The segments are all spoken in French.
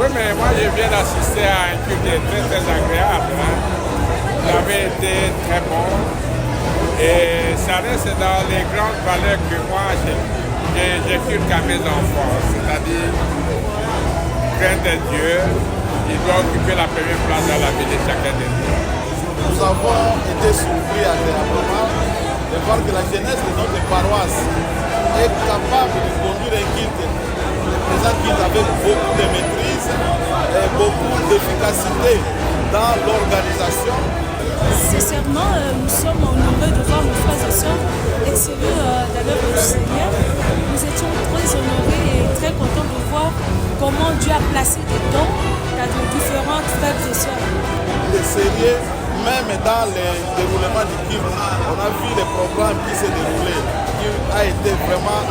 Oui, mais moi je viens d'assister à un culte très très agréable. Vous avez été très bon et ça reste dans les grandes valeurs que moi j'inculque à mes enfants, c'est-à-dire craindre Dieu, il doit occuper la première place dans la vie de chacun de nous. Nous avons été surpris agréablement de voir que la jeunesse de notre paroisse est capable de conduire un culte, avec beaucoup de maîtrise et beaucoup d'efficacité dans l'organisation. Sincèrement, nous sommes honorés de voir nos frères et sœurs exceller dans l'œuvre du Seigneur. Nous étions très honorés et très contents de voir comment Dieu a placé des dons dans nos différentes frères et sœurs. Le sérieux, même dans le déroulement du culte, on a vu les programmes qui se déroulaient, qui a été vraiment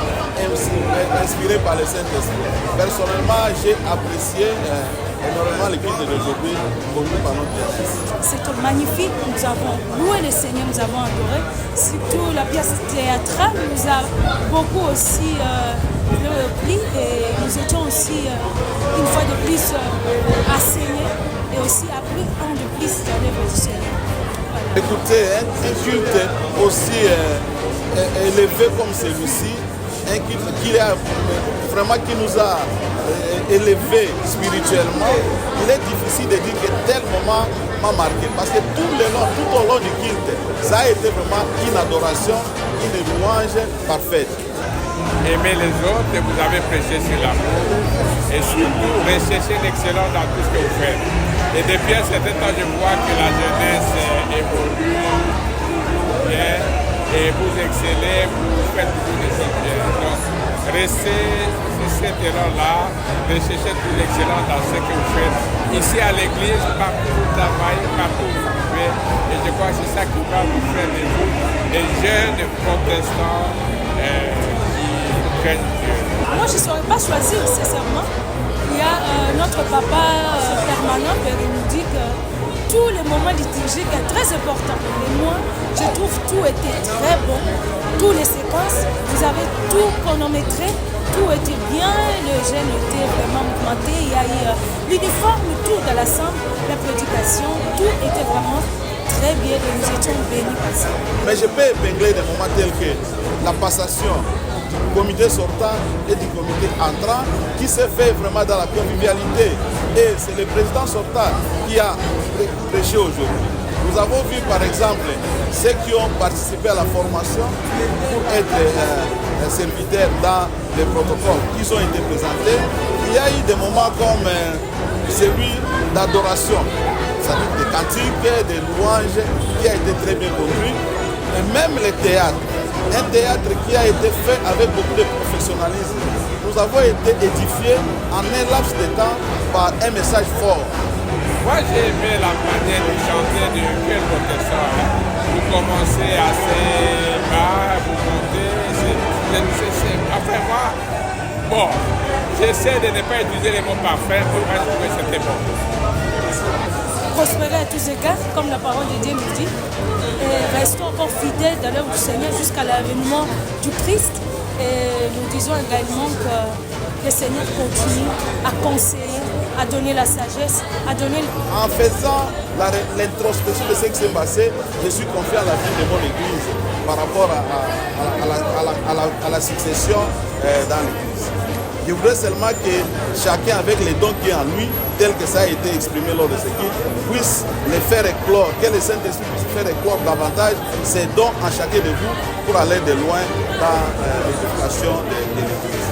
inspiré par le Saint-Esprit. Personnellement, j'ai apprécié énormément le culte d'aujourd'hui conduit par notre jeunesse. C'est magnifique, nous avons loué le Seigneur, nous avons adoré. Surtout la pièce théâtrale nous a beaucoup aussi pris et nous étions aussi une fois de plus enseignés et aussi appris un de plus dans l'œuvre du Seigneur. Voilà. Écoutez, un culte aussi élevé comme celui-ci, un culte qui nous a élevés spirituellement, il est difficile de dire que tel moment m'a marqué. Parce que tout au long du culte, ça a été vraiment une adoration, une louange parfaite. Aimez les autres et vous avez prêché sur l'amour. Et surtout, recherchez l'excellence dans tout ce que vous faites. Et depuis un certain temps, je vois que la jeunesse évolue bien et vous excellez, vous faites beaucoup de choses bien. Donc, restez sur cet élan-là, recherchez tout l'excellence dans ce que vous faites. Ici à l'église, partout vous travaillez, partout vous pouvez. Et je crois que c'est ça qui va vous faire de vous des jeunes protestants qui craignent Dieu. Moi, je ne saurais pas choisir, sincèrement. Il y a notre papa permanent qui nous dit que tous les moments liturgiques sont très importants. Et moi, je trouve tout était très bon. Toutes les séquences, vous avez tout chronométré, tout était bien, le jeûne était vraiment augmenté. Il y a eu l'uniforme, tout dans l'ensemble, la prédication, tout était vraiment très bien et nous étions bénis par ça. Mais je peux épingler des moments tels que la passation du comité sortant et du comité entrant qui s'est fait vraiment dans la convivialité. Et c'est le président sortant qui a prêché aujourd'hui. Nous avons vu par exemple ceux qui ont participé à la formation pour être serviteurs dans les protocoles qui ont été présentés. Il y a eu des moments comme celui d'adoration, c'est-à-dire des cantiques, des louanges qui a été très bien conduit. Et même le théâtre, un théâtre qui a été fait avec beaucoup de professionnalisme. Nous avons été édifiés en un laps de temps par un message fort. Moi j'ai aimé la manière de chanter de quel protestant. Vous commencez assez bas, vous montez. Après moi, bon, j'essaie de ne pas utiliser les mots parfaits, pour moi je trouvais que c'était bon. Prospérer à tous égards, comme la parole de Dieu nous dit, et restons encore fidèles dans l'œuvre du Seigneur jusqu'à l'avènement du Christ. Et nous disons également que le Seigneur continue à conseiller, à donner la sagesse, à donner... En faisant l'introspection de ce qui s'est passé, je suis confiant à la vie de mon Église par rapport à la succession dans l'Église. Je voudrais seulement que chacun, avec les dons qui est en lui, tel que ça a été exprimé lors de ce culte, puisse les faire éclore, que le Saint-Esprit puisse faire éclore davantage ces dons en chacun de vous pour aller de loin dans l'éducation de l'Église.